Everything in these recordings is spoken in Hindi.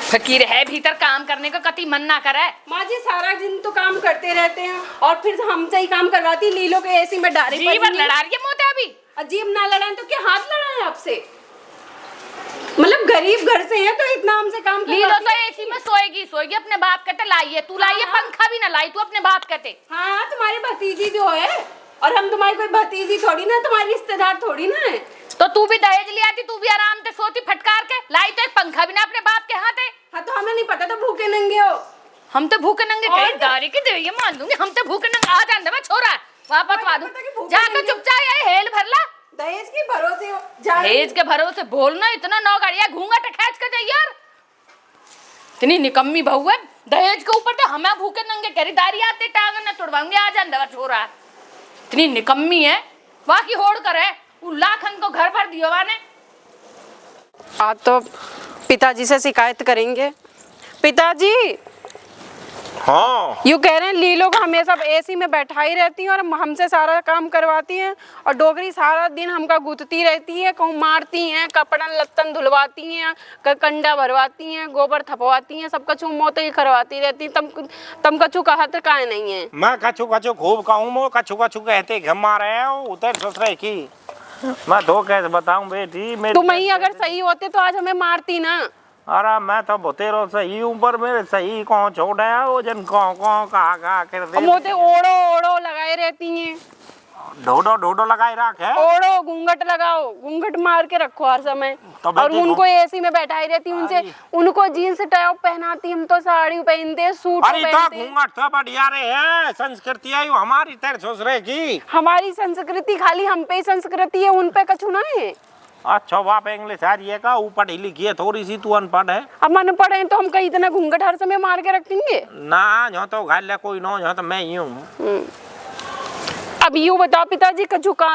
फकीर है भीतर काम करने को कति मन ना करे। माँ जी सारा दिन तो काम करते रहते हैं और फिर हमसे ही काम करवाती। लीलो के ऐसी में डारे जीवन लड़ा रही है मोते अभी। अजीब ना लड़ाए तो क्या हाथ लड़ाए आपसे? मतलब गरीब घर से है तो इतना हमसे काम लीलो तो एसी में सोएगी अपने बाप कहते लाइए तू लाइए। पंखा भी ना लाई तू अपने बाप कहते। हाँ तुम्हारी भतीजी जो है और हम तुम्हारी कोई भतीजी थोड़ी ना, तुम्हारी रिश्तेदार थोड़ी ना है। तो तू भी दहेज ले आती, तू भी आराम से सोती फटकार के। लाई तो एक पंखा भी ना अपने बाप के हाथ है। हाँ तो हमें नहीं पता तो भूखे नंगे हो। हम तो भूखे नंगे कहीं दारी की देवी मान दूंगी। हम तो भूखे नंगे आ जान दे छोरा वापस वा दूं जाकर चुपचाप ये हेल भरला। दहेज के भरोसे हो दहेज के भरोसे बोलना इतना नौ गाड़िया घूंघट खींच के जाइए यार। इतनी निकम्मी बहू है। दहेज के ऊपर तो हमें भूखे नंगे खरीदारी आते टांग न तोड़वाऊंगी आ जान दे छोरा। इतनी निकम्मी है वहाँ की होड़ कर है। लाखन को घर भर दियो ने। आज तो पिताजी से शिकायत करेंगे। पिताजी हाँ यू कह रहे हैं लीलो को हमेशा एसी में बैठाई रहती है और हमसे सारा काम करवाती हैं और डोगरी सारा दिन हमका गुथती रहती है। कहूँ मारती हैं, कपड़ा लत्तन धुलवाती हैं, कंडा भरवाती हैं, गोबर थपवाती हैं, सब कछु मोते ही करवाती रहती। तम कछु कहत काहे नहीं है? मैं कछु कछु खूब कहूँ मो कछु कछु कहते घम मारे हैं उतर ससुरे की। मैं तो कैसे बताऊं बेटी मेरी। तुम ही अगर सही होते तो आज हमें मारती ना। अरे मैं तो बतेरो सही ऊपर मेरे सही कौन छोड़ है वो जन कौन कहा कर दे। मोते ओढ़ो ओढ़ो लगाए रहती हैं। ढोडो ढोडो लगाए रखे ओढ़ो घूंघट लगाओ, घूंघट मार के रखो हर समय। तो और उनको एसी में बैठाई रहती उनसे उनको जीन्स टॉप पहनाती, हम तो साड़ी पहनते सूट पहनते। घूंघट तो बढ़िया रे है संस्कृति है हमारी तेरे ससुरे की। हमारी संस्कृति खाली हम पे संस्कृति है, उन पे कछु ना है। अच्छा बाप इंग्लिश आ रही है का ऊपर पढ़ी लिखी है थोड़ी सी तू अनपढ़ है। अब अनपढ़ है तो हम कहीं इतना घूंघट हर समय मार के रखेंगे ना। जो तो घर ले कोई ना जो तो मैं ही हूँ। अब यूँ बताओ पिताजी कछु का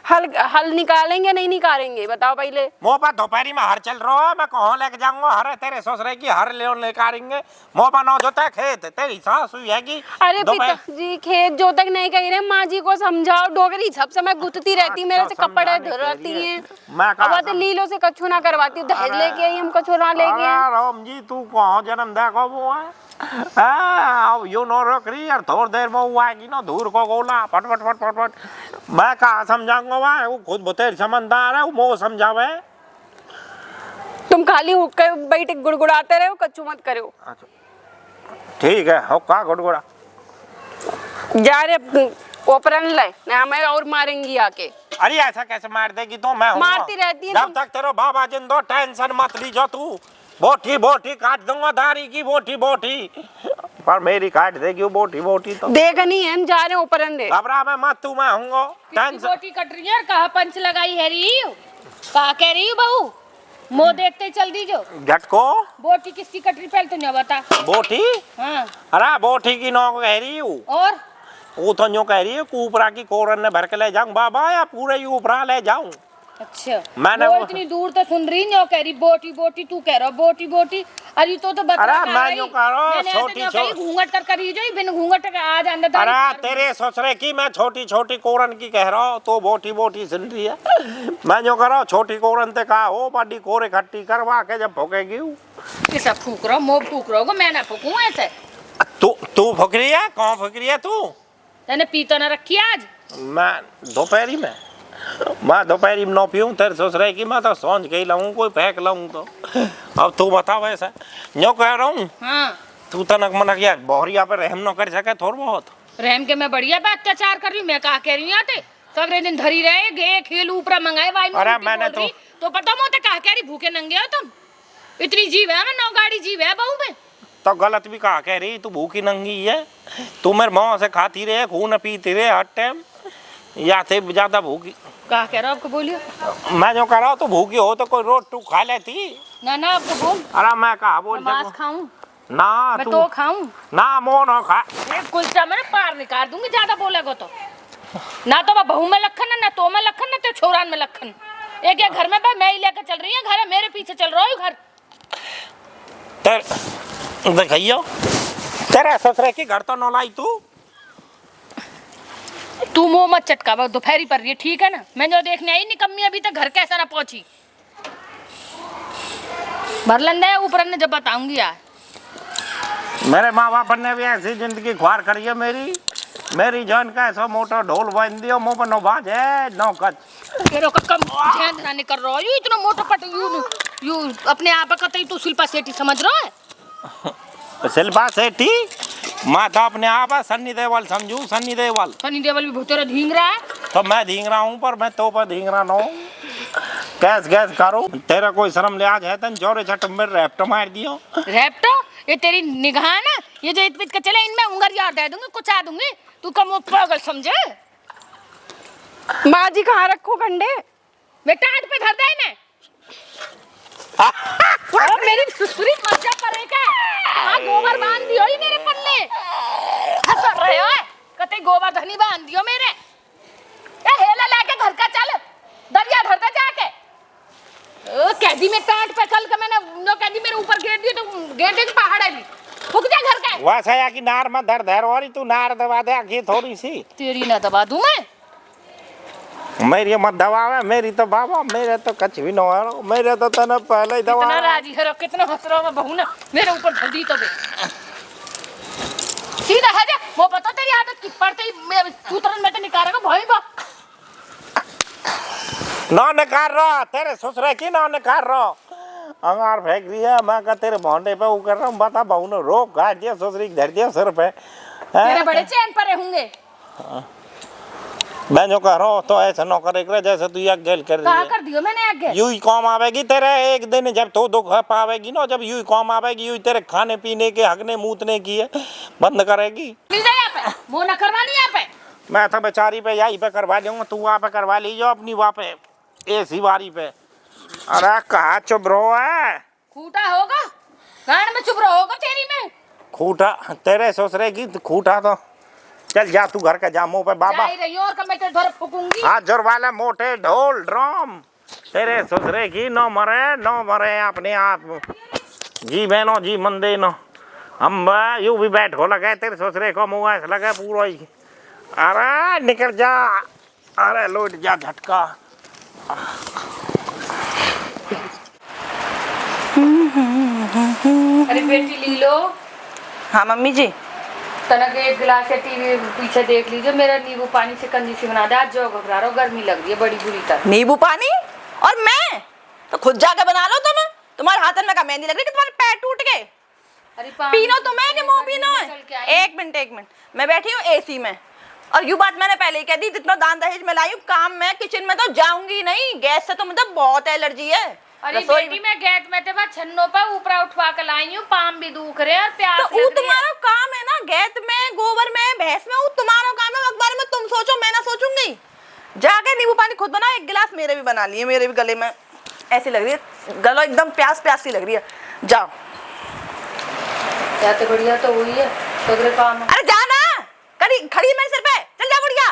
हल निकालेंगे नहीं निकालेंगे बताओ पहले। मोपा दोपहरी में हर चल रहा है मैं कहाँ लेके जाऊंगा हर तेरे ससुरे की हर ले कारेंगे। मोपा नौ जोता खेत तेरी सास हुई है कि। अरे पिताजी खेत जो तक नहीं कह रहे माँ जी को समझाओ। डोगरी सब समय गुथती रहती मेरे से कपड़े धुलती हैं। अब तो लीलो से कछु ना करवाती दहेज लेके आई हम कछु ना लेके। राम जी तू कहाँ जन्म देखो वो है अब यू नो रखरी यार थोड़ी देर में वो आएगी ना दूर को गोला फट फट फट फट फट। मैं कहा समझाऊंगा वहाँ वो खुद बतेर समझदार है वो मोह समझावे। तुम खाली हुक्के बैठ गुड़गुड़ाते रहो कच्चू मत करो। ठीक है हुक्का गुड़गुड़ा जा रे ओपरन ले ना हमें और मारेंगी आके। अरे ऐसा कैसे मार देगी तो मैं मारती रहती है जब तक तेरे बाबा जिंदो टेंशन मत लीजो तू। बोटी बोटी काट दूंगा दारी की बोटी बोटी पर मेरी काट देगी वो बोटी बोटी तो देख नहीं है हम जा रहे ओपरन दे। घबरा मैं मत तू मैं हूँगा टेंशन। बोटी कट रही है कहाँ पंच लगाई है रही कहाँ कह रही हूँ बहू मुँह देखते चल दीजो। झटको बोटी किसकी कट रही पहले तो नहीं बता। बोटी हाँ अरे बोटी की नौ कह रही हूँ और वो तो यूँ कह रही है ऊपरा की कोरन ने भर के ले जाऊँ बाबा या पूरे ऊपरा ले जाऊँ। अच्छा मैंने वो इतनी दूर तो सुन रही नहीं कह रही बोटी बोटी तू कह रहा बोटी बोटी। अरे तो बता अरे मैं यूँ कह रहा हूँ छोटी छोटी घूंघट कर करी जो बिन घूंघट के आ जाने। अरे तेरे ससुरे की मैं छोटी छोटी कोरन की कह रहा हूँ तो बोटी बोटी सुन रही है। मैं यूँ कह रहा हूँ छोटी कोरन ते कहा हो बड़ी कोरे खट्टी करवा के जब फूकेगी किसा फूक रहा मुँह फूक रहा मैं ना फूकूं ऐसे। तू फूक रही है कौन फूक रही है तू? तेने पीता ना रखी आज? मैं दोपहरी में मैं दोपहरी में न पीऊँ तेरे ससुरे की मैं तो सोच के ही लाऊं कोई फेंक लाऊं तो। अब तू बता वैसा यूँ कह रहा हूँ हाँ तू तनक मनक यार बोहरिया पे रहम न कर सके थोड़ा बहुत। रहम के मैं बढ़िया पे अत्याचार कर रही हूँ मैं कहा कह रही हूँ आते सगरे दिन धरी रहे गे खेल ऊपर मंगाए भाई। अरे मैंने तो पता मोते कहा कह रही भूखे नंगे हो तुम। इतनी जीव है मैं नौ गाड़ी जीव है बहू में तो गलत भी कहा कह रही तू भूखी नंगी है। तू मेरे माँ से खाती रहे खून पीती रहे हर टाइम या से ज्यादा भूखी कहा कह रहा आपको बोलियो। मैं जो कह रहा हूँ तो भूखी हो तो कोई रोट टू खा लेती ना ना आपको बोल। अरे मैं कहा बोल मांस खाऊं ना मैं तू तो खाऊं ना मोन हो खा कुलचा मैंने पार निकाल दूंगी ज्यादा बोलेगा तो। ना तो मैं बहू में लखन है ना तो मैं लखन ना तो छोरान में लखन। एक एक घर में मैं ही लेकर चल रही है घर है मेरे पीछे चल रहा हूँ घर। देखियो तेरा ससुरे की घर तो नौलाई तू मुँह मत चटका दोपहरी पर रही है ठीक है ना। मैं जो देखने आई निकम्मी अभी तक घर कैसा ना पहुंची। भर लेंदे ऊपर ने जब बताऊंगी यार। मेरे माँ बाप ने भी ऐसी जिंदगी ख्वार करी है मेरी जान का ऐसा मोटा ढोल बांध दियो मुंह पर नो बाज है नो कच। तेरे को कम ध्यान धराने कर रहा है इतना मोटा पट यू अपने आप का तू शिल्पा सेठी समझ रहा है। शिल्पा सेठी मैं तो अपने आप सन्नी देवल समझू सन्नी देवल भी तेरा धींग रहा है। तो मैं धींग रहा हूँ पर मैं तो पर धींग रहा हूँ कैस करो तेरा कोई शर्म लिहाज है तन चौरे छठ में रैप्टो मार दियो। रैप्टो ये तेरी निगाह ना ये जो इत के चले इनमें उंगलियां दे दूंगी कुचा दूंगी तू कम वो पागल समझे। माँ जी कहाँ रखो खंडे बेटा हाथ पे धर दे इन्हें। और मेरी सुसुरी मजा करे क्या हाँ गोबर बांध दियो ही मेरे पल्ले हंस रहे हो कते गोबर धनी बांध दियो मेरे ए हेला लेके घर का चल दरिया धरता जाके ओ कैदी में टाट पे कल का मैंने नो कैदी मेरे ऊपर घेर दिया तो घेर दे पहाड़ है भी फुक जा घर का वैसा या कि नार में धर और तू नार दबा दे आखिर थोड़ी सी तेरी ना दबा दूं मैं मेरी मत दबावे मेरी तो बाबा मेरे तो कुछ भी ना हो मेरे तो तने पहले ही दबा कितना राजी है कितना हंस रहा बहू ना मेरे ऊपर धर दी तो सीधा है जा वो पता तेरी आदत की पड़ते ही मैं सूत्रन में तो निकालेगा भाई बा ना निकाल रहा तेरे ससुरे की ना निकाल रहा अंगार फेंक रही है मैं का तेरे भोंडे पे वो कर रहा हूँ बता बहू ने रोक काट दिया ससुरी धर दिया सिर पे तेरे बड़े चैन पर होंगे मैं जो कह रहा हूँ तो ऐसा न करे जैसे तू एक गेल कर कहा कर दियो मैंने आगे यूं ही काम आवेगी तेरे एक दिन जब तो दुख पावेगी ना जब यूं ही काम आवेगी यूं तेरे खाने पीने के हगने मूतने की है बंद करेगी यहाँ पे मुँह न करवानी यहाँ पे मैं तो बेचारी पे यहीं पे करवा लूंगा तू वहाँ पे करवा लीजिए अपनी वहाँ पे ऐसी बारी पे। अरे कहाँ चुप रहो है खूटा होगा गाड़ में चुप रहोगा तेरी में खूटा तेरे ससुरे की खूटा तो चल जा तू घर का जा मुँह पे बाबा और मैं तेरे फूकूंगी हाथ जोर वाले मोटे ढोल ड्रम तेरे ससुरे की न मरे अपने आप जी बहनो जी मंदे न हम यूं भी बैठ हो लगे तेरे ससुरे को मुँह ऐसे लगे पूरा ही। अरे निकल जा अरे लौट जा झटका अरे बेटी ली लो। हाँ मम्मी जी तनक एक गिलास या टीवी पीछे देख लीजिए मेरा नींबू पानी से कंजी सी बना दे आज जो घबरा रहा हो गर्मी लग रही है बड़ी बुरी तरह। नींबू पानी और मैं तो खुद जाके बना लो तुम्हारे हाथ में का मेहंदी लग रही है कि तुम्हारे पैर टूट गए। अरे पीनो तो मैं मुंह पीनो है। एक मिनट मैं बैठी हूँ एसी में और यू बात मैंने पहले ही कह दी जितना दान दहेज में लाई हूँ काम में किचन में तो जाऊंगी नहीं गैस से तो मतलब बहुत एलर्जी है। अरे बेटी मैं गैस में तो छन्नों पर ऊपर उठवा कर लाई हूँ पाम भी दुख रहे और प्यास तो वो तुम्हारा काम है ना गैस में गोबर में भैंस में वो तुम्हारा काम है बारे में तुम सोचो मैं ना सोचूंगी। जाके नींबू पानी खुद बनाओ एक गिलास मेरे भी बना लिए मेरे भी गले में ऐसी लग रही है गला एकदम प्यास सी लग रही है जाओ। तो बढ़िया तो हुई है तो काम है। अरे जाना खड़ी मेरे सिर पे चल जा बढ़िया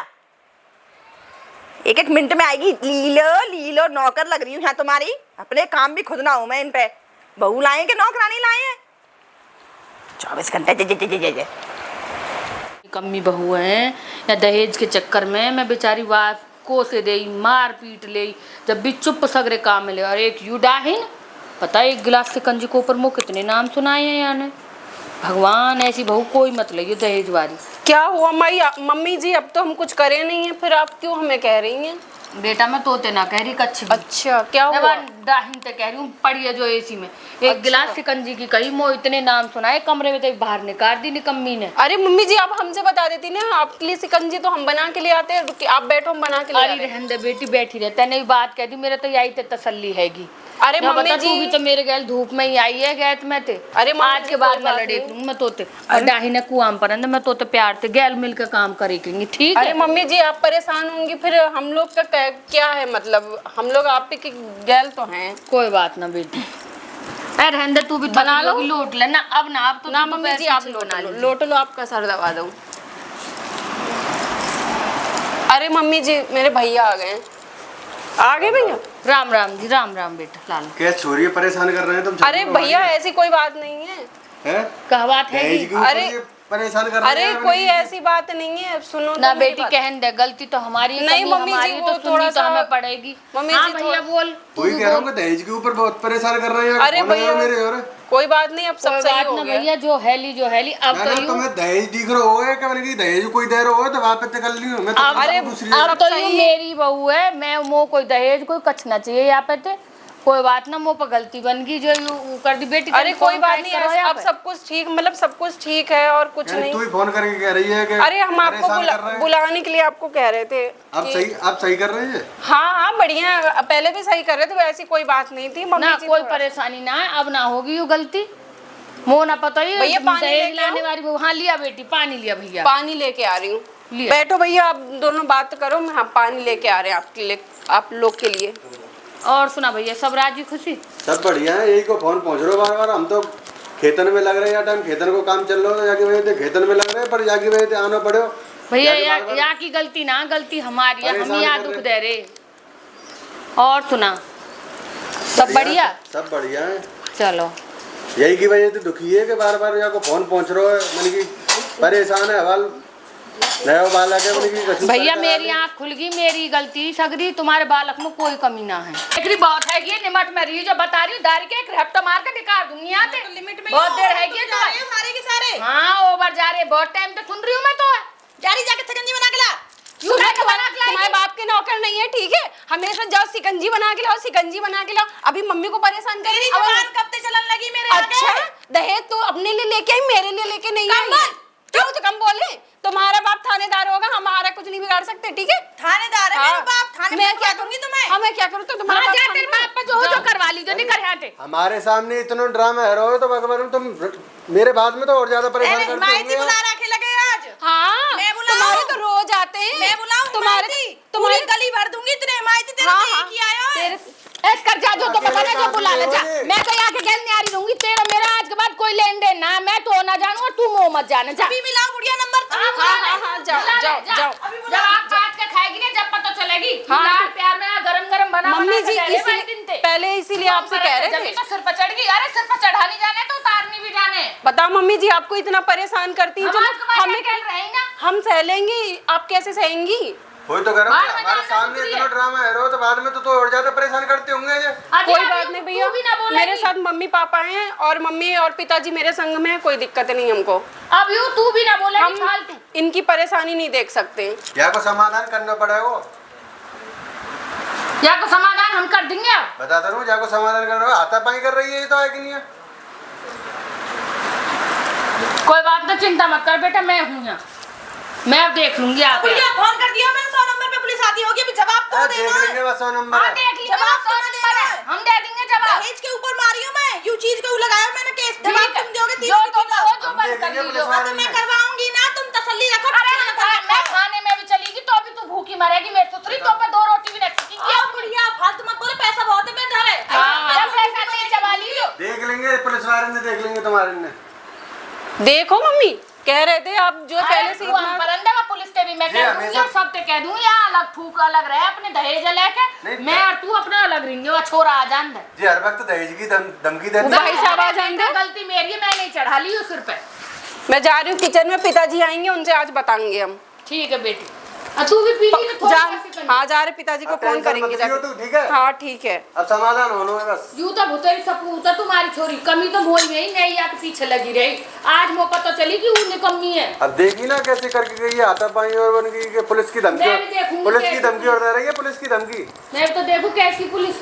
एक मिनट में आएगी लीलो नौकर लग रही हूँ यहाँ तुम्हारी अपने काम भी खुद ना हूँ मैं इन पे बहू लाए के नौकरानी लाए हैं 24 घंटे कम्मी बहू हैं या दहेज के चक्कर में मैं बेचारी वाफ को से दे मार पीट ले जब भी चुप सगरे काम मिले और एक युडाहीन पता है एक गिलास के कंजी के ऊपर मुँह कितने नाम सुनाए हैं यानी भगवान ऐसी बहू कोई मत लइयो दहेज वाली। क्या हुआ माई मम्मी जी अब तो हम कुछ करे नहीं है फिर आप क्यों हमें कह रही हैं। बेटा मैं तोते ना कह रही कच्छ अच्छा क्या हुआ दाहिन ते कह रही हूँ पड़ी है जो एसी में एक गिलास सिकंजी की कही मो इतने नाम सुनाए कमरे में तो बाहर निकाल दी निकम्मी ने। अरे मम्मी जी आप हमसे बता देती ना आपके लिए सिकंजी तो हम बना के ले आते हैं आप बैठो हम बना के ले आते हैं। रहने दे बेटी बैठी रहे तैने बात कह दी मेरे तो यही ते तसल्ली हैगी। अरे मम्मी जी भी तो मेरे गैल धूप में ही आई है गैत में ते अरे आज के बाद मैं लड़े करूँ मैं तोते डाही ने कुआम पर मैं तोते प्यार ते गैल मिलकर काम करे करेंगी ठीक है। अरे मम्मी जी आप परेशान होंगी फिर हम लोग का क्या है मतलब हम लोग आप की गैल तो हैं। कोई बात ना बेटी रहने तू भी बना लो लोट लेना अब ना आप तो ना मम्मी जी आप लोट लो आपका सर दबा दूं। अरे मम्मी जी मेरे भैया आ गए भैया राम राम जी राम राम बेटा लाल क्या छोरी परेशान कर रहे हैं तुम। अरे भैया ऐसी कोई बात नहीं है हैं? क्या बात है दहेज के ऊपर अरे ये परेशान कर रही अरे है कोई ऐसी बात नहीं है, सुनो ना तो मेरी बेटी बात। कहन दे, गलती तो हमारी है, नहीं कमी मम्मी जी, हमारी है, वो तो सुननी थोड़ा तो सा- हमें पड़ेगी। मम्मी हाँ जी भैया बोल, तू वही भी कह रहा हूँ बोल। कि दहेज के ऊपर बहुत परेशान कर रहे हैं। अरे कौन है भैया, मेरे और कोई बात नहीं, अब सब कोई सही बात हो ना गया। भैया, जो हैली अब तो यूं तुम्हें दहेज दिख रहा होगा क्या? मैंने कि दहेज कोई दे रहा हो तो वहाँ पे कर ली हूँ मैं तो। अरे, दूसरी अब तो सही यूं है। मेरी बहू है, मैं मो कोई दहेज कोई कछना चाहिए यहाँ पे थे। कोई बात ना, मुँह पर गलती बन गई जो यूं कर दी बेटी। अरे तुम कोई फोन बात पैक नहीं, करो यहाँ अब पे। सब कुछ ठीक, मतलब सब कुछ ठीक है और कुछ यानी नहीं। तू ही फोन करके कह रही है कि अरे हम आपको परेशान कर रहे हैं। बुलाने के लिए आपको कह रहे थे अब कि- सही कर रही है। हाँ हाँ बढ़िया, पहले भी सही कर रहे थे, वैसी कोई बात नहीं थी मम्मी ना जी। कोई थोड़ा- परेशानी ना है, अब ना होगी ये गलती। मोह ना पता ही भैया, पानी दहेज लेके आओ। लाने वाली बहू। हाँ लिया बेटी, पानी लिया भैया। पानी लेके आ रही हूँ। लिया। बैठो भैया, आप दोनों बात करो, मैं हाँ पानी लेके आ रहे हैं आपके लिए, आप लोग के लिए। और सुना भैया, सब राजी खुशी? सब बढ़िया है। यही को फोन पहुँच रहे हो बार बार। हम तो खेतन में लग रहे हैं, या टाइम खेतन को काम चल रहा है, जाके वजह से खेतन में लग रहे हैं, पर जाके वजह से आना पड़े हो। भैया जाके बार-बार यहाँ की गलती ना, गलती हमारी है, हम परेशान यहाँ कर दुख रहे। दे रहे। और सुना, सब बढ़िया? सब बढ़िया है। चलो, यही की वजह से दुखी है कि बार बार जाको फोन पहुँच रहा है। मैंने कि परेशान है हवाल नया बालक है। मैंने कि कसूर भैया करके मेरी डाले। आँख खुल गई, मेरी गलती सगरी, तुम्हारे बालक में कोई कमी ना है। एकरी बहुत है ये निमट में रही, जो बता रही हूँ, दारी के एक रफ्ता मार के निकाल दूंगी यहाँ से। लिमिट में बहुत देर है तो ये जा रहे हैं सारे के सारे। हाँ ओवर जा रहे, बहुत टाइम से सुन रही हूँ मैं तो। जारी जाके शिकंजी बना के ला। क्यों है तो बना के लाई? तुम्हारे बाप के नौकर नहीं है, ठीक है? हमेशा जाओ शिकंजी बना के लाओ, शिकंजी बना के लाओ। अभी मम्मी को परेशान कर तेरी रही है। जुबान कब से चलन लगी मेरे अच्छा, आगे? दहेज तो अपने लिए लेके आई, मेरे लिए लेके नहीं कम आई। बोल। क्यों तो कम बोले? तुम्हारा बाप थानेदार होगा, हमारा कुछ नहीं बिगाड़ सकते, ठीक है? थानेदार है मेरा बाप, थाने मैं में क्या दूंगी तुम्हें। हाँ मैं क्या करूँ तो तुम्हारा हाँ, बाप जा तेरे थानेदार? बाप पे जो हो जो करवा लीजिए, नहीं कर यहाँ से। हमारे सामने इतना ड्रामा है रहो तो भगवान तुम मेरे बाद में तो और ज्यादा परेशान अरे करते हिमायती होंगे बुला यार। रखे लगे आज। हाँ, मैं बुलाऊं? तुम्हारे तो रोज आते हैं। मैं बुलाऊं तुम्हारे हिमायती? तुम्हारे पूरी गली भर दूंगी इतने हिमायती, तेरे हाँ, से हाँ। एक ही आया है। तेरे ऐस कर जा, जो तो पता ना जो बुला ले जा। अकेले मैं तो यहाँ के गैल न्यारी रहूंगी, तेरा मेरा आज के बाद कोई लेन देन ना। मैं तो ना जानू और तू मुँह मत जाने जा। अभी मिलाओ बुढ़िया नंबर तुम हाँ, बुला ले। हाँ, जाओ, बुला ले, जाओ, जा। जाओ। अभी जब बुला आप काट के खाएगी ना, जब पता चलेगी। हाँ, लाड प्यार में गरम गरम बना मम्मी बना जी के दे रहे भाई दिन इसीलिए ते। पहले इसीलिए आपसे कह रहे जब थे। तो सिर पर चढ़ गई। अरे सिर पर चढ़ा नहीं जाने तो उतारनी भी जाने। बताओ मम्मी जी, आपको इतना परेशान करती है, हम चलो आज के बाद हमें क्या कह रहे हैं ना? हम सह लेंगे, आप कैसे सहेंगी? वही तो कह रहा बाहर हूँ में हमारे जाना सामने जरूरी इतना है। ड्रामा है रहो तो बाद में तो और ज्यादा परेशान करते होंगे ये। अभी कोई अभी बात नहीं भैया, तू भी ना बोलेगी। मेरे साथ मम्मी पापा हैं और मम्मी और पिताजी मेरे संग में है, कोई दिक्कत नहीं हमको। अब यूं तू भी ना बोलेगी हम फालतू। इनकी परेशानी नहीं देख सकते। या को समाधान करना पड़ेगा। या को समाधान हम कर देंगे अब। बताता रहूँ जाको समाधान कर रहे हो, हाथापाई कर रही है ये तो है कि नहीं है। कोई बात ना, चिंता मत कर बेटा, मैं हूँ यहाँ। मैं अब देख लूंगी आप। बुढ़िया फोन कर दिया मैंने, 100 नंबर पे पुलिस आती होगी, अभी जवाब तो देख देना। लेंगे बस 100 नंबर हाँ है। देख लीजिए, जवाब सौ तुम्हें नंबर है, देना है। हम दे देंगे जवाब। दहेज के ऊपर मारी हूँ मैं, यू चीज के ऊपर लगाया मैंने केस। ठीक जवाब है, तुम दोगे 30 जो की तो किलो। कहो जो हम बंद कर देखेंगे लीजिए। पुलिस हाँ, तो मैं करवाऊंगी ना, तुम तसल्ली रखो। अरे मैं खाने में भी चलेगी तो अभी तू भूखी मरेगी। मेरी सुसरी तो पे 2 रोटी भी नहीं सीखेगी। आओ बुढ़िया, फालतू मत बोलो, पैसा बहुत है मेरे घर है। जब पैसा नहीं चबा लीजिए। देख लेंगे पुलिस वाले ने, देख लेंगे तुम्हारे ने। देखो मम्मी कह रहे थे आप जो पहले से तू हम इतना परंदे में पुलिस के भी मैं जी, कह दूंगी हमेशा- और सब ते कह दूंगी, यहाँ अलग थूक अलग रहे अपने दहेज लेके। नहीं, मैं और तू अपना अलग रहेंगे। वो छोरा आ जान दे। जी हर वक्त दहेज की धमकी देते भाई हैं। साहब आ जाएंगे। गलती मेरी है, मैं नहीं चढ़ा ली हूँ सिर पे। मैं जा रही हूँ किचन में, पिताजी आएंगे, उनसे आज बताएंगे हम। ठीक है बेटी, तू भी पी ली तो थोड़ी जान सी करनी। हाँ, जा रहे पिताजी को अब फोन टेंशन करेंगे मत लियो जाके। तू, ठीक है? हाँ ठीक है। अब समाधान होना है बस। यूं तो भुतेरी सपूत है तुम्हारी छोरी, कमी तो बोल गई नहीं, या के पीछे लगी रही। आज मुझे पता चली कि वो निकम्मी है। अब देखी ना कैसे करके गई है, हाथापाई और बन गई कि पुलिस की धमकी। मैं भी देखूंगी पुलिस की कैसे धमकी और दे रही है, पुलिस की धमकी। मैं तो देखूं कैसी पुलिस।